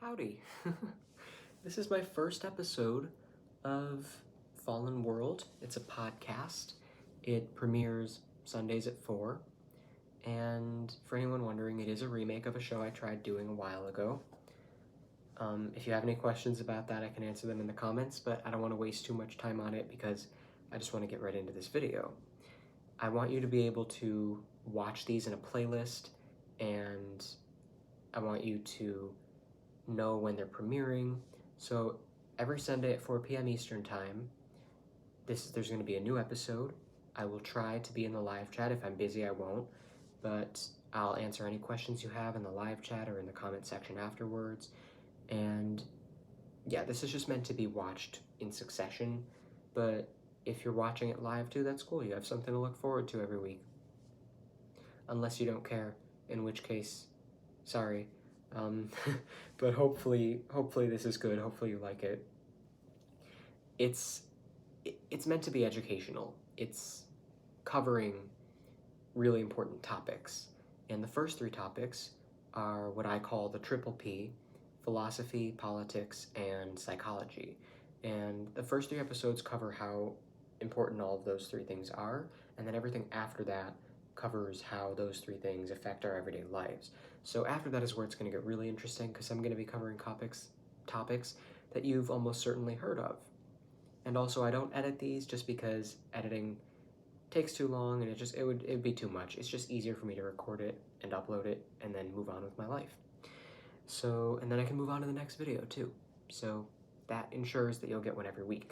Howdy. This is my first episode of Fallen World. It's a podcast. It premieres Sundays at 4. And for anyone wondering, it is a remake of a show I tried doing a while ago. If you have any questions about that, I can answer them in the comments, but I don't want to waste too much time on it because I just want to get right into this video. I want you to be able to watch these in a playlist, and I want you to know when they're premiering. So every Sunday at 4 p.m. Eastern Time, there's going to be a new episode. I will try to be in the live chat. If I'm busy, I won't, but I'll answer any questions you have in the live chat or in the comment section afterwards. And yeah, this is just meant to be watched in succession, but if you're watching it live too, that's cool. You have something to look forward to every week. Unless you don't care, in which case, sorry. But hopefully this is good. Hopefully you like it. It's meant to be educational. It's covering really important topics. And the first 3 topics are what I call the triple P: philosophy, politics, and psychology. And the first 3 episodes cover how important all of those 3 things are, and then everything after that covers how those 3 things affect our everyday lives. So after that is where it's going to get really interesting, because I'm going to be covering topics that you've almost certainly heard of. And also, I don't edit these just because editing takes too long, and it'd be too much. It's just easier for me to record it and upload it and then move on with my life. So, and then I can move on to the next video too. So that ensures that you'll get one every week.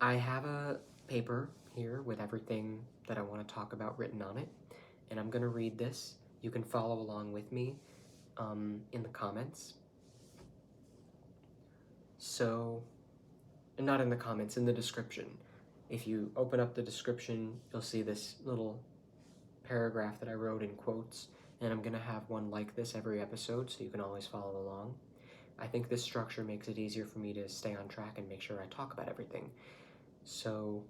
I have a paper here with everything that I want to talk about written on it, and I'm going to read this. You can follow along with me in the comments. So, not in the comments, in the description. If you open up the description, you'll see this little paragraph that I wrote in quotes, and I'm going to have one like this every episode so you can always follow along. I think this structure makes it easier for me to stay on track and make sure I talk about everything. So,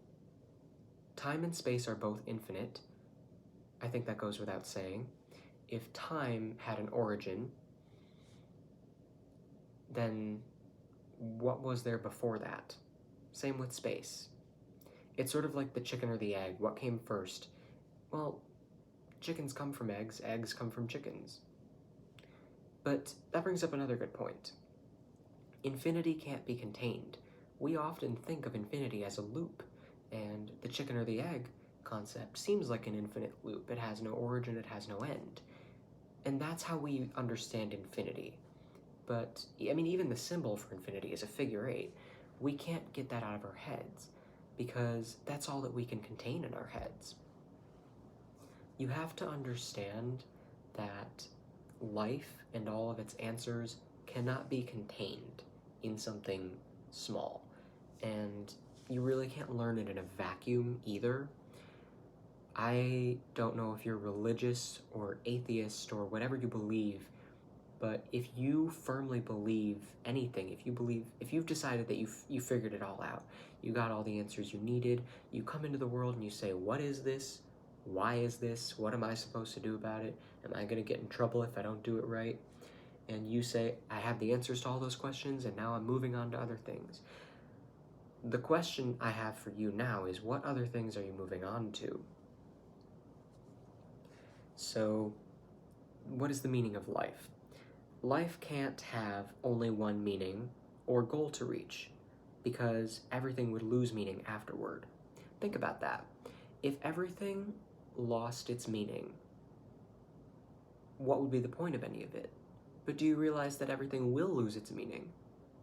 time and space are both infinite. I think that goes without saying. If time had an origin, then what was there before that? Same with space. It's sort of like the chicken or the egg. What came first? Well, chickens come from eggs come from chickens. But that brings up another good point. Infinity can't be contained. We often think of infinity as a loop, and the chicken or the egg concept seems like an infinite loop. It has no origin, it has no end. And that's how we understand infinity. But, I mean, even the symbol for infinity is a figure 8. We can't get that out of our heads, because that's all that we can contain in our heads. You have to understand that life and all of its answers cannot be contained in something small. And you really can't learn it in a vacuum either. I don't know if you're religious or atheist or whatever you believe, but if you firmly believe anything, if you've decided that you figured it all out, you got all the answers you needed, you come into the world and you say, what is this? Why is this? What am I supposed to do about it? Am I going to get in trouble if I don't do it right? And you say, I have the answers to all those questions, and now I'm moving on to other things. The question I have for you now is, what other things are you moving on to? So, what is the meaning of life? Life can't have only one meaning or goal to reach, because everything would lose meaning afterward. Think about that. If everything lost its meaning, what would be the point of any of it? But do you realize that everything will lose its meaning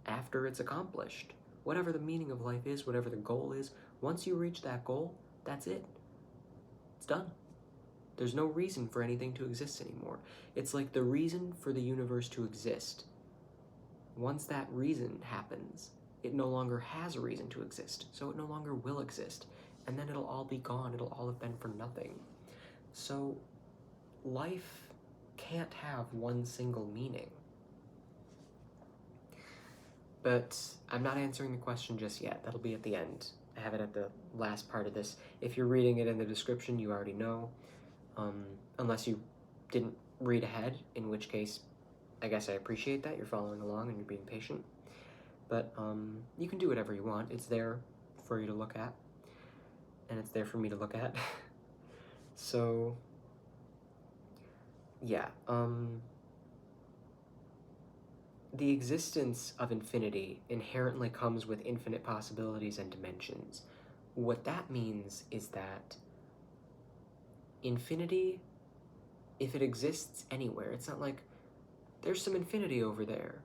after it's accomplished? Whatever the meaning of life is, whatever the goal is, once you reach that goal, that's it. It's done. There's no reason for anything to exist anymore. It's like the reason for the universe to exist. Once that reason happens, it no longer has a reason to exist, so it no longer will exist. And then it'll all be gone. It'll all have been for nothing. So life can't have one single meaning. But I'm not answering the question just yet. That'll be at the end. I have it at the last part of this. If you're reading it in the description, you already know. Unless you didn't read ahead, in which case I guess I appreciate that you're following along and you're being patient. But you can do whatever you want. It's there for you to look at, and it's there for me to look at. So, yeah, the existence of infinity inherently comes with infinite possibilities and dimensions. What that means is that infinity, if it exists anywhere, it's not like there's some infinity over there.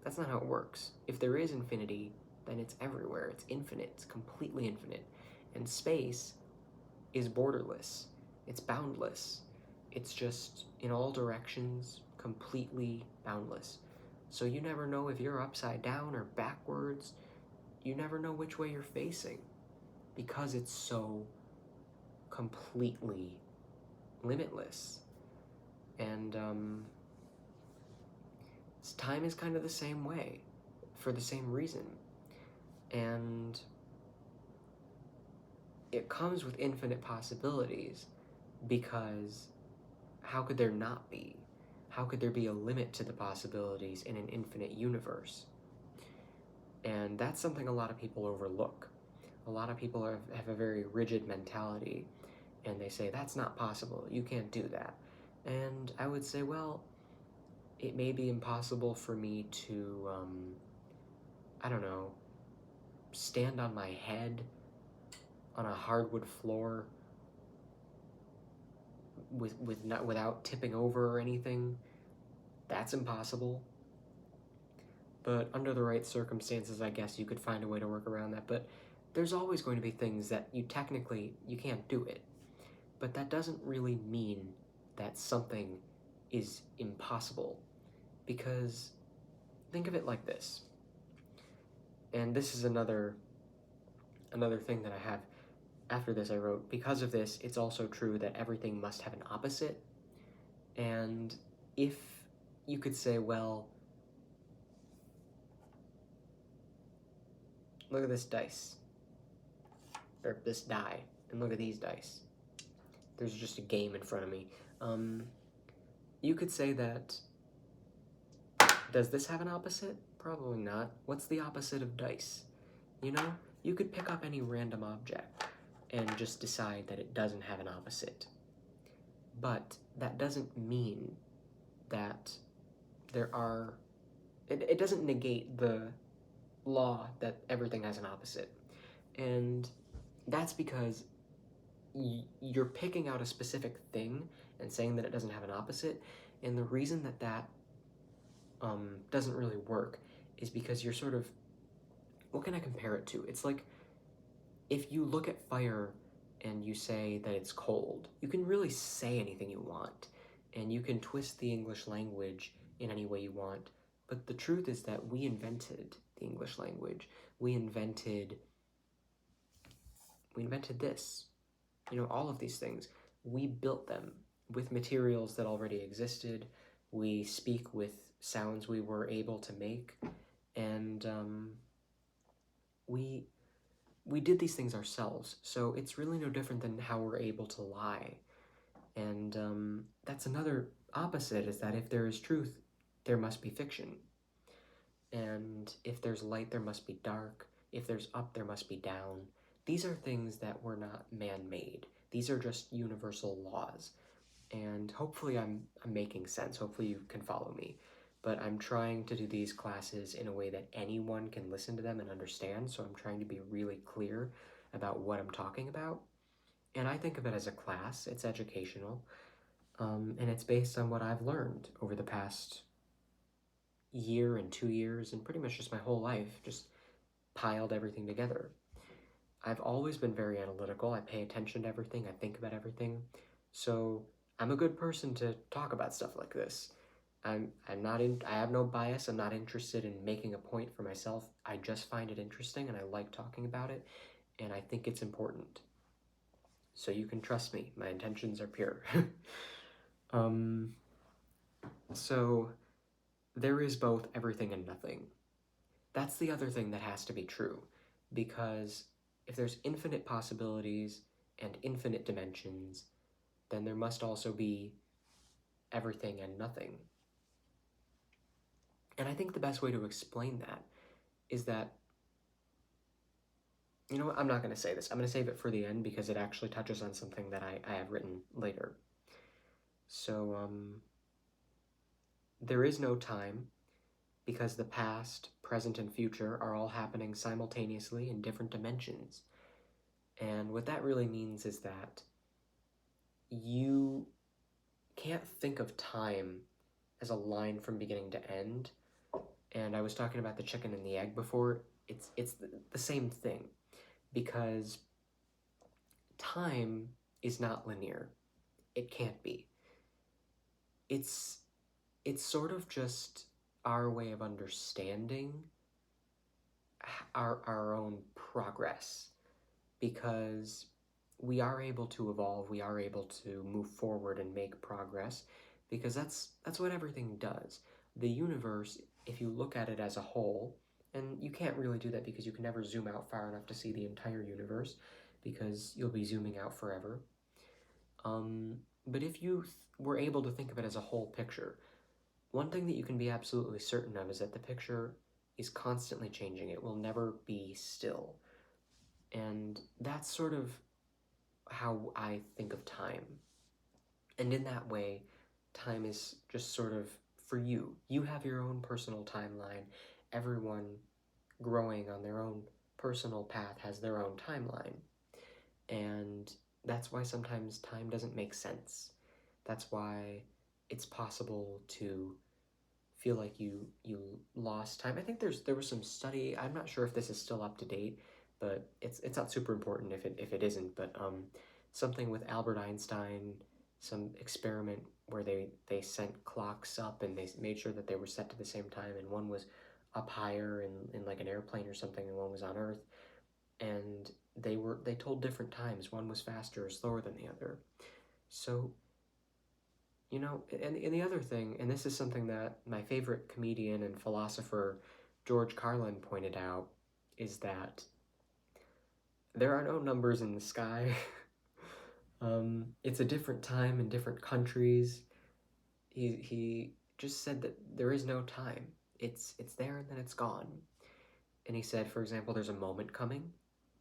That's not how it works. If there is infinity, then it's everywhere. It's infinite. It's completely infinite. And space is borderless. It's boundless. It's just in all directions, completely boundless. So you never know if you're upside down or backwards. You never know which way you're facing because it's so completely limitless. And time is kind of the same way, for the same reason. And it comes with infinite possibilities because how could there not be? How could there be a limit to the possibilities in an infinite universe? And that's something a lot of people overlook. A lot of people have a very rigid mentality, and they say, that's not possible, you can't do that. And I would say, well, it may be impossible for me to, I don't know, stand on my head on a hardwood floor without tipping over or anything. That's impossible. But under the right circumstances, I guess you could find a way to work around that. But there's always going to be things that you can't do it. But that doesn't really mean that something is impossible. Because think of it like this. And this is another thing that I have. After this I wrote, because of this, it's also true that everything must have an opposite. And if you could say, well, look at this dice, or this die, and look at these dice. There's just a game in front of me. You could say that, does this have an opposite? Probably not. What's the opposite of dice? You know, you could pick up any random object and just decide that it doesn't have an opposite. But that doesn't mean that there are, it doesn't negate the law that everything has an opposite. And that's because you're picking out a specific thing and saying that it doesn't have an opposite. And the reason that doesn't really work is because you're sort of, what can I compare it to? It's like if you look at fire and you say that it's cold, you can really say anything you want, and you can twist the English language in any way you want. But the truth is that we invented the English language. We invented this. You know, all of these things. We built them with materials that already existed. We speak with sounds we were able to make, and we did these things ourselves. So it's really no different than how we're able to lie. And that's another opposite, is that if there is truth, there must be fiction. And if there's light, there must be dark. If there's up, there must be down. These are things that were not man-made. These are just universal laws. And hopefully I'm making sense. Hopefully you can follow me. But I'm trying to do these classes in a way that anyone can listen to them and understand. So I'm trying to be really clear about what I'm talking about. And I think of it as a class. It's educational. And it's based on what I've learned over the past year and 2 years and pretty much just my whole life, just piled everything together. I've always been very analytical. I pay attention to everything. I think about everything. So I'm a good person to talk about stuff like this. I have no bias. I'm not interested in making a point for myself. I just find it interesting and I like talking about it, and I think it's important. So you can trust me. My intentions are pure. So there is both everything and nothing. That's the other thing that has to be true, because if there's infinite possibilities and infinite dimensions, then there must also be everything and nothing. And I think the best way to explain that is that, you know what, I'm not going to say this. I'm going to save it for the end because it actually touches on something that I have written later. So, there is no time because the past, present, and future are all happening simultaneously in different dimensions. And what that really means is that you can't think of time as a line from beginning to end. And I was talking about the chicken and the egg before. It's the same thing, because time is not linear. It can't be. It's sort of just our way of understanding our own progress, because we are able to evolve, we are able to move forward and make progress, because that's what everything does. The universe, if you look at it as a whole, and you can't really do that because you can never zoom out far enough to see the entire universe, because you'll be zooming out forever. But if you were able to think of it as a whole picture, one thing that you can be absolutely certain of is that the picture is constantly changing. It will never be still. And that's sort of how I think of time. And in that way, time is just sort of for you. You have your own personal timeline. Everyone growing on their own personal path has their own timeline. And that's why sometimes time doesn't make sense. That's why it's possible to feel like you lost time. I think there was some study. I'm not sure if this is still up to date, but it's not super important if it isn't. But something with Albert Einstein, some experiment where they sent clocks up and they made sure that they were set to the same time, and one was up higher in like an airplane or something, and one was on Earth, and they told different times. One was faster or slower than the other. So, you know, and the other thing, and this is something that my favorite comedian and philosopher George Carlin pointed out, is that there are no numbers in the sky. It's a different time in different countries. He just said that there is no time. It's there and then it's gone. And he said, for example, there's a moment coming.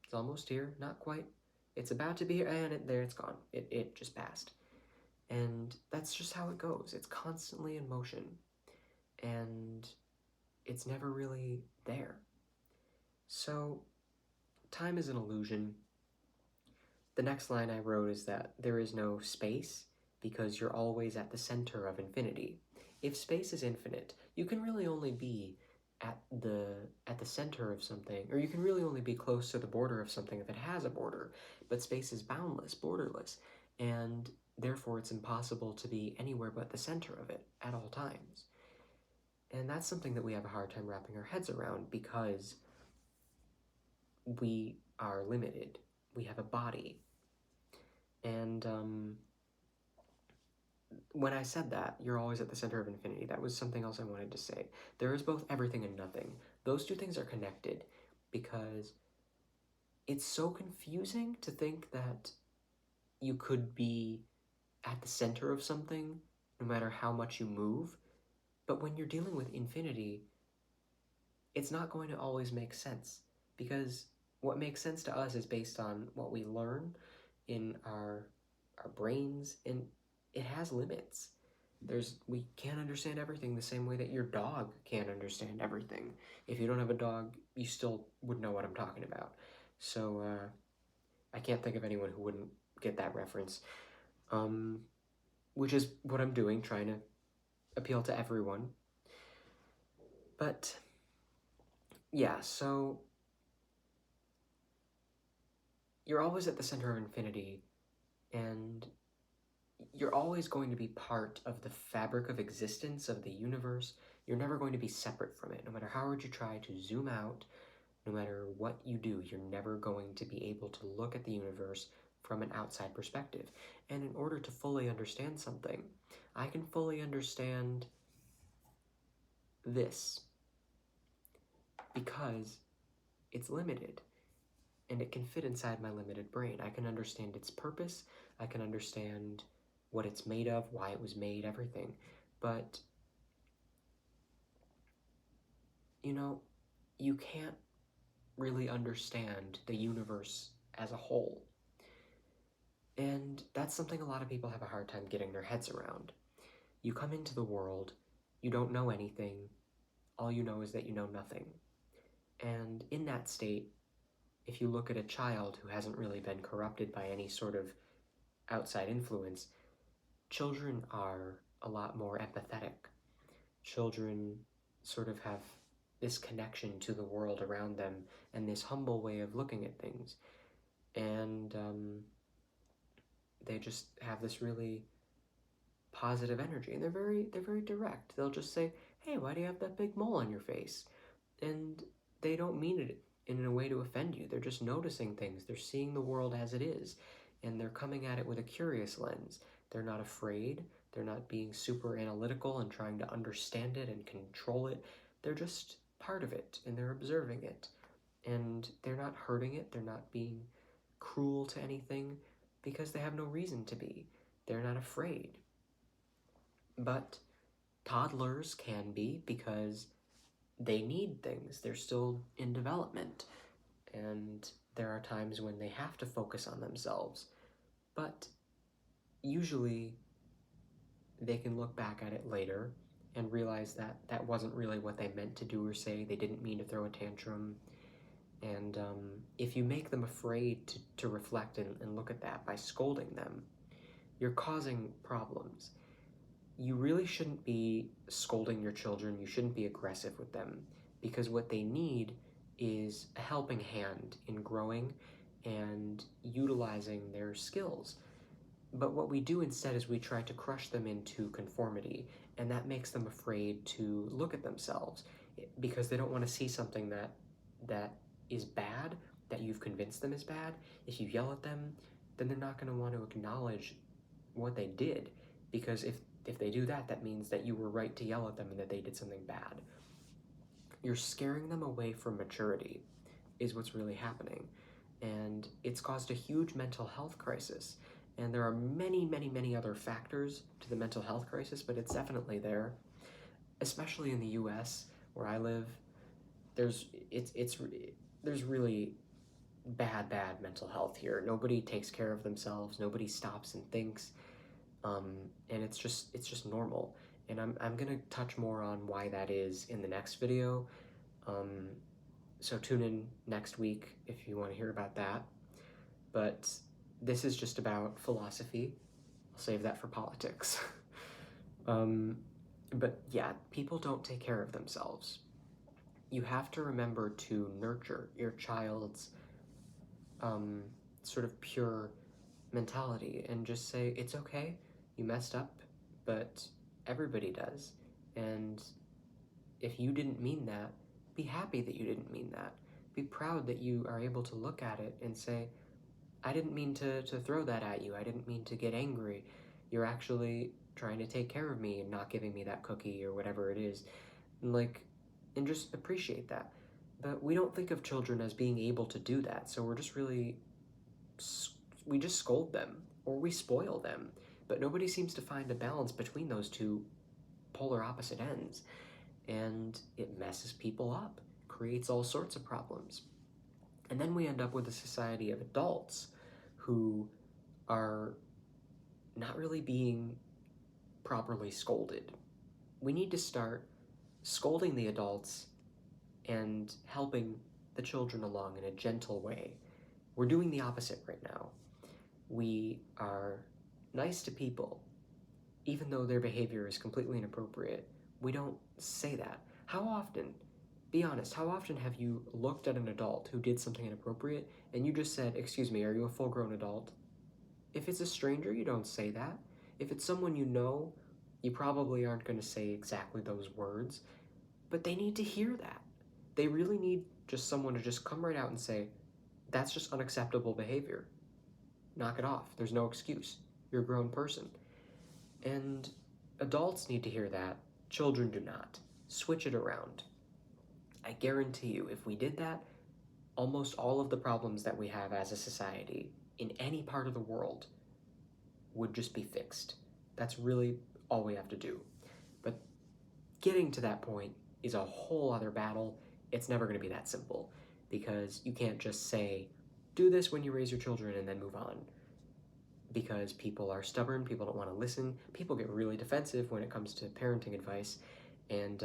It's almost here, not quite. It's about to be here, and there it's gone. It just passed. And that's just how it goes. It's constantly in motion. And it's never really there. So, time is an illusion. The next line I wrote is that there is no space because you're always at the center of infinity. If space is infinite, you can really only be at the center of something, or you can really only be close to the border of something if it has a border. But space is boundless, borderless, and therefore it's impossible to be anywhere but the center of it at all times. And that's something that we have a hard time wrapping our heads around, because we are limited. We have a body. And when I said that, you're always at the center of infinity, that was something else I wanted to say. There is both everything and nothing. Those two things are connected, because it's so confusing to think that you could be at the center of something no matter how much you move. But when you're dealing with infinity, it's not going to always make sense, because what makes sense to us is based on what we learn in our brains, and it has limits. We can't understand everything the same way that your dog can't understand everything. If you don't have a dog, you still would know what I'm talking about. So I can't think of anyone who wouldn't get that reference, which is what I'm doing, trying to appeal to everyone. But yeah, so you're always at the center of infinity, and you're always going to be part of the fabric of existence of the universe. You're never going to be separate from it. No matter how hard you try to zoom out, no matter what you do, you're never going to be able to look at the universe from an outside perspective. And in order to fully understand something, I can fully understand this because it's limited, and it can fit inside my limited brain. I can understand its purpose, I can understand what it's made of, why it was made, everything. But you know, you can't really understand the universe as a whole. And that's something a lot of people have a hard time getting their heads around. You come into the world, you don't know anything, all you know is that you know nothing. And in that state, if you look at a child who hasn't really been corrupted by any sort of outside influence, children are a lot more empathetic. Children sort of have this connection to the world around them and this humble way of looking at things. And they just have this really positive energy, and they're very direct. They'll just say, "Hey, why do you have that big mole on your face?" And they don't mean it in a way to offend you. They're just noticing things. They're seeing the world as it is, and they're coming at it with a curious lens. They're not afraid. They're not being super analytical and trying to understand it and control it. They're just part of it, and they're observing it. And they're not hurting it. They're not being cruel to anything because they have no reason to be. They're not afraid. But toddlers can be, because they need things. They're still in development. And there are times when they have to focus on themselves. But usually they can look back at it later and realize that that wasn't really what they meant to do or say. They didn't mean to throw a tantrum. And if you make them afraid to reflect and look at that by scolding them, you're causing problems. You really shouldn't be scolding your children. You shouldn't be aggressive with them, because what they need is a helping hand in growing and utilizing their skills. But what we do instead is we try to crush them into conformity, and that makes them afraid to look at themselves because they don't want to see something that is bad, that you've convinced them is bad. If you yell at them, then they're not going to want to acknowledge what they did, because if they do that, that means that you were right to yell at them and that they did something bad. You're scaring them away from maturity is what's really happening. And it's caused a huge mental health crisis. And there are many, many, many other factors to the mental health crisis, but it's definitely there. Especially in the US, where I live, there's really bad mental health here. Nobody takes care of themselves. Nobody stops and thinks. And it's just normal. And I'm gonna touch more on why that is in the next video. So tune in next week if you want to hear about that. But this is just about philosophy. I'll save that for politics. But yeah, people don't take care of themselves. You have to remember to nurture your child's sort of pure mentality and just say, it's okay, you messed up, but everybody does. And if you didn't mean that, be happy that you didn't mean that. Be proud that you are able to look at it and say, I didn't mean to throw that at you. I didn't mean to get angry. You're actually trying to take care of me and not giving me that cookie or whatever it is. And just appreciate that. But we don't think of children as being able to do that. So we just scold them or we spoil them. But nobody seems to find a balance between those two polar opposite ends. And it messes people up, creates all sorts of problems. And then we end up with a society of adults who are not really being properly scolded. We need to start scolding the adults and helping the children along in a gentle way. We're doing the opposite right now. We are nice to people, even though their behavior is completely inappropriate. We don't say that. How often, be honest, how often have you looked at an adult who did something inappropriate and you just said, excuse me, are you a full-grown adult? If it's a stranger, you don't say that. If it's someone you know, you probably aren't going to say exactly those words, but they need to hear that. They really need just someone to just come right out and say, that's just unacceptable behavior. Knock it off. There's no excuse. You're a grown person. And adults need to hear that. Children do not. Switch it around. I guarantee you, if we did that, almost all of the problems that we have as a society in any part of the world would just be fixed. That's really all we have to do. But getting to that point is a whole other battle. It's never going to be that simple, because you can't just say, do this when you raise your children and then move on. Because people are stubborn, people don't want to listen, people get really defensive when it comes to parenting advice, and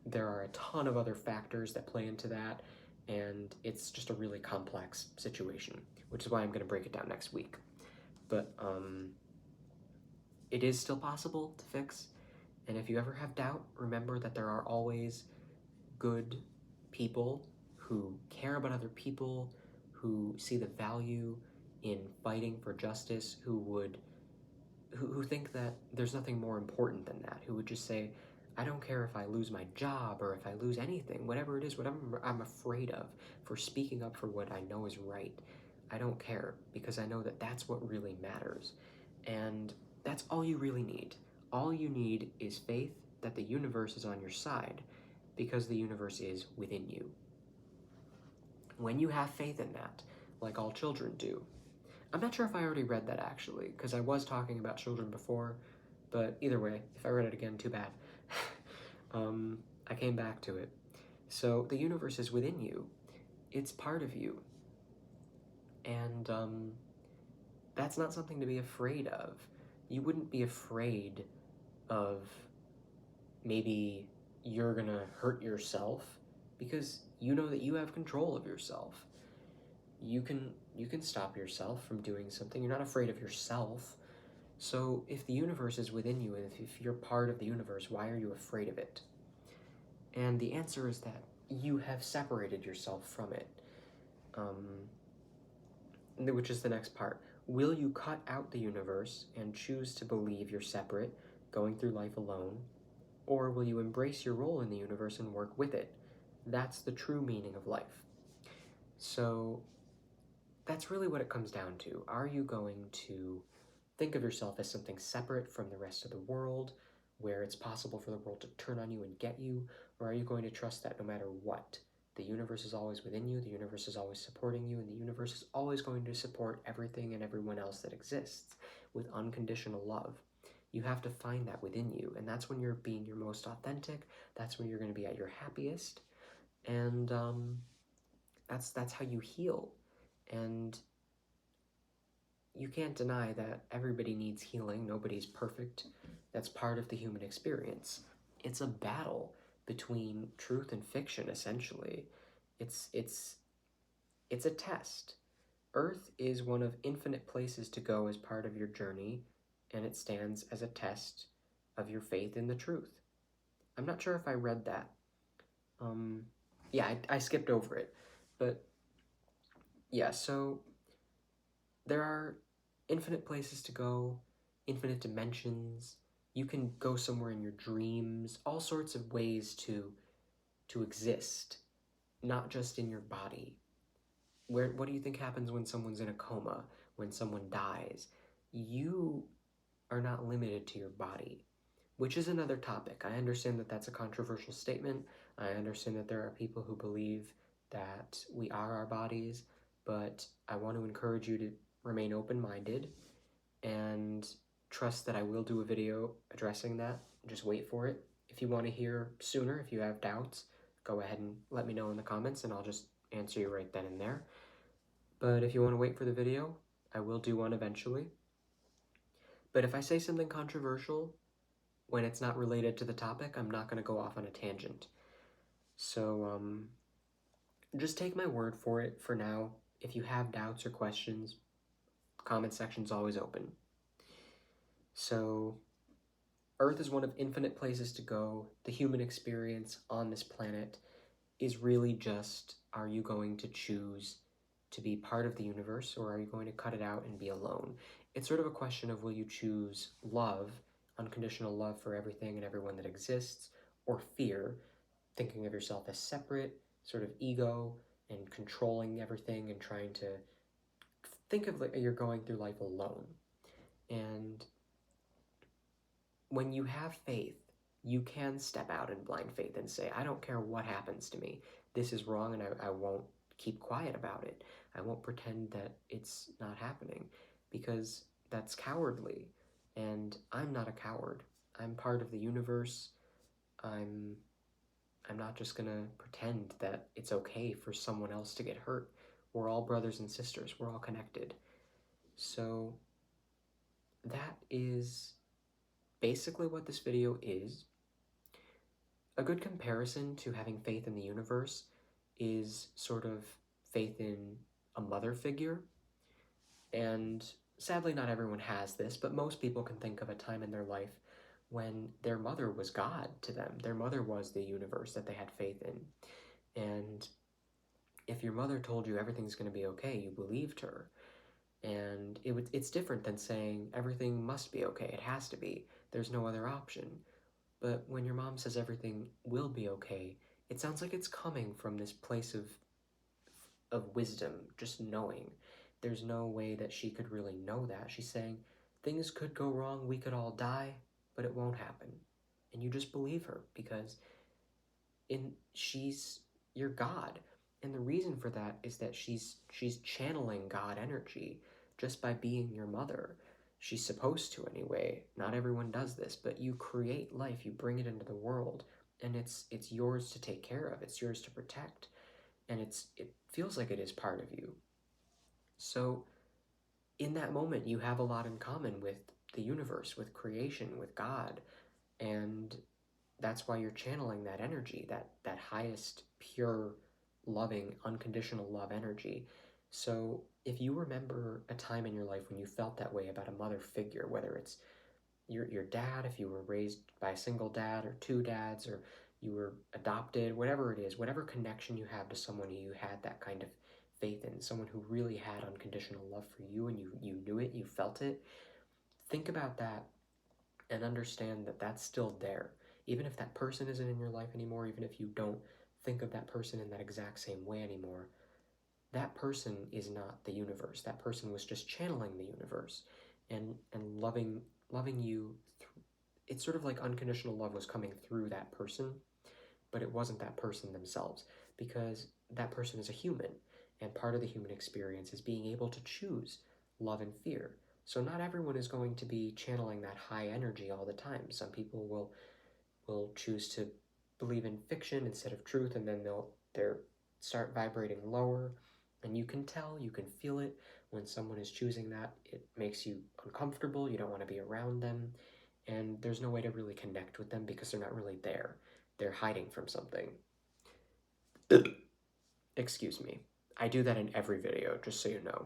there are a ton of other factors that play into that, and it's just a really complex situation, which is why I'm going to break it down next week. But it is still possible to fix, and if you ever have doubt, remember that there are always good people who care about other people, who see the value in fighting for justice, who think that there's nothing more important than that, who would just say, I don't care if I lose my job or if I lose anything, whatever it is, whatever I'm afraid of, for speaking up for what I know is right. I don't care, because I know that that's what really matters. And that's all you really need. All you need is faith that the universe is on your side, because the universe is within you. When you have faith in that, like all children do. I'm not sure if I already read that, actually, because I was talking about children before, but either way, if I read it again, too bad. I came back to it. So the universe is within you. It's part of you. And that's not something to be afraid of. You wouldn't be afraid of maybe you're gonna hurt yourself, because you know that you have control of yourself. You can stop yourself from doing something. You're not afraid of yourself. So if the universe is within you, and if you're part of the universe, why are you afraid of it? And the answer is that you have separated yourself from it. Which is the next part. Will you cut out the universe and choose to believe you're separate, going through life alone? Or will you embrace your role in the universe and work with it? That's the true meaning of life. So that's really what it comes down to. Are you going to think of yourself as something separate from the rest of the world, where it's possible for the world to turn on you and get you? Or are you going to trust that no matter what, the universe is always within you, the universe is always supporting you, and the universe is always going to support everything and everyone else that exists with unconditional love? You have to find that within you, and that's when you're being your most authentic. That's when you're going to be at your happiest, and that's how you heal. And you can't deny that everybody needs healing. Nobody's perfect. That's part of the human experience. It's a battle between truth and fiction, essentially. It's a test. Earth is one of infinite places to go as part of your journey, and it stands as a test of your faith in the truth. I'm not sure if I read that. I skipped over it. But yeah, so there are infinite places to go, infinite dimensions. You can go somewhere in your dreams, all sorts of ways to exist, not just in your body. What do you think happens when someone's in a coma, when someone dies? You are not limited to your body, which is another topic. I understand that that's a controversial statement. I understand that there are people who believe that we are our bodies, but I want to encourage you to remain open-minded and trust that I will do a video addressing that. Just wait for it. If you want to hear sooner, if you have doubts, go ahead and let me know in the comments, and I'll just answer you right then and there. But if you want to wait for the video, I will do one eventually. But if I say something controversial when it's not related to the topic, I'm not going to go off on a tangent. So just take my word for it for now. If you have doubts or questions, comment section's always open. So Earth is one of infinite places to go. The human experience on this planet is really just, are you going to choose to be part of the universe, or are you going to cut it out and be alone? It's sort of a question of, will you choose love, unconditional love for everything and everyone that exists, or fear, thinking of yourself as separate, sort of ego, and controlling everything and trying to think of like you're going through life alone. And when you have faith, you can step out in blind faith and say, I don't care what happens to me. This is wrong, and I won't keep quiet about it. I won't pretend that it's not happening, because that's cowardly. And I'm not a coward. I'm part of the universe. I'm I'm not just gonna pretend that it's okay for someone else to get hurt. We're all brothers and sisters. We're all connected. So that is basically what this video is. A good comparison to having faith in the universe is sort of faith in a mother figure. And sadly, not everyone has this, but most people can think of a time in their life when their mother was God to them. Their mother was the universe that they had faith in. And if your mother told you everything's going to be okay, you believed her. And it's different than saying everything must be okay. It has to be. There's no other option. But when your mom says everything will be okay, it sounds like it's coming from this place of wisdom, just knowing. There's no way that she could really know that. She's saying things could go wrong, we could all die, but it won't happen. And you just believe her because she's your God. And the reason for that is that she's channeling God energy just by being your mother. She's supposed to anyway. Not everyone does this, but you create life, you bring it into the world, and it's yours to take care of. It's yours to protect. And it feels like it is part of you. So in that moment, you have a lot in common with the universe, with creation, with God, and that's why you're channeling that energy, that highest, pure, loving, unconditional love energy. So if you remember a time in your life when you felt that way about a mother figure, whether it's your dad, if you were raised by a single dad or two dads, or you were adopted, whatever it is, whatever connection you have to someone who you had that kind of faith in, someone who really had unconditional love for you and you knew it, you felt it, think about that and understand that that's still there. Even if that person isn't in your life anymore, even if you don't think of that person in that exact same way anymore, that person is not the universe. That person was just channeling the universe and loving you. It's sort of like unconditional love was coming through that person, but it wasn't that person themselves, because that person is a human, and part of the human experience is being able to choose love and fear. So not everyone is going to be channeling that high energy all the time. Some people will choose to believe in fiction instead of truth, and then they'll start vibrating lower. And you can tell, you can feel it when someone is choosing that. It makes you uncomfortable. You don't want to be around them, and there's no way to really connect with them because they're not really there. They're hiding from something. Excuse me. I do that in every video, just so you know.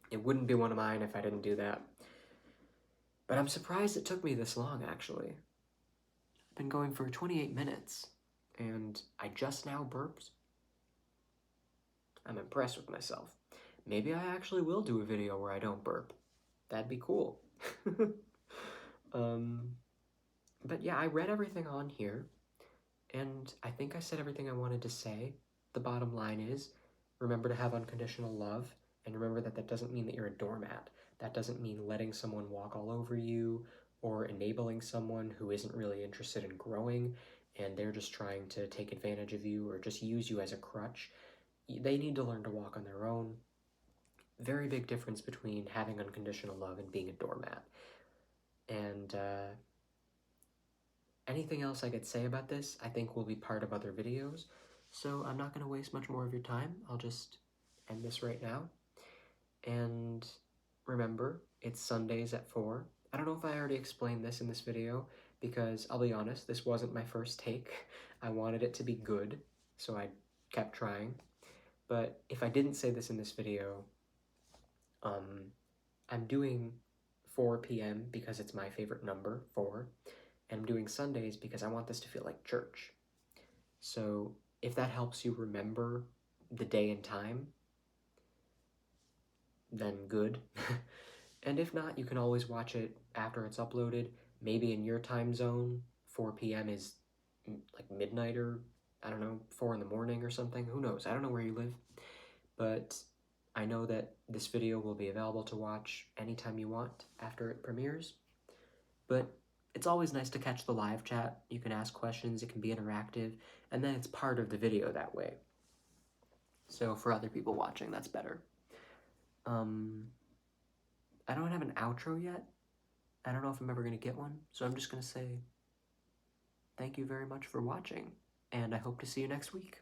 It wouldn't be one of mine if I didn't do that. But I'm surprised it took me this long, actually. I've been going for 28 minutes, and I just now burped. I'm impressed with myself. Maybe I actually will do a video where I don't burp. That'd be cool. But yeah, I read everything on here, and I think I said everything I wanted to say. The bottom line is, remember to have unconditional love, and remember that that doesn't mean that you're a doormat. That doesn't mean letting someone walk all over you, or enabling someone who isn't really interested in growing, and they're just trying to take advantage of you, or just use you as a crutch. They need to learn to walk on their own. Very big difference between having unconditional love and being a doormat. And anything else I could say about this, I think will be part of other videos. So I'm not going to waste much more of your time. I'll just end this right now. And remember, it's Sundays at 4. I don't know if I already explained this in this video, because I'll be honest, this wasn't my first take. I wanted it to be good, so I kept trying. But if I didn't say this in this video, I'm doing 4 p.m. because it's my favorite number, 4. And I'm doing Sundays because I want this to feel like church. So if that helps you remember the day and time, then good. And if not, you can always watch it after it's uploaded. Maybe in your time zone, 4 p.m. is like midnight, or I don't know, 4 in the morning or something. Who knows? I don't know where you live. But I know that this video will be available to watch anytime you want after it premieres. But it's always nice to catch the live chat. You can ask questions, it can be interactive, and then it's part of the video that way. So for other people watching, that's better. I don't have an outro yet. I don't know if I'm ever going to get one, so I'm just going to say thank you very much for watching. and I hope to see you next week.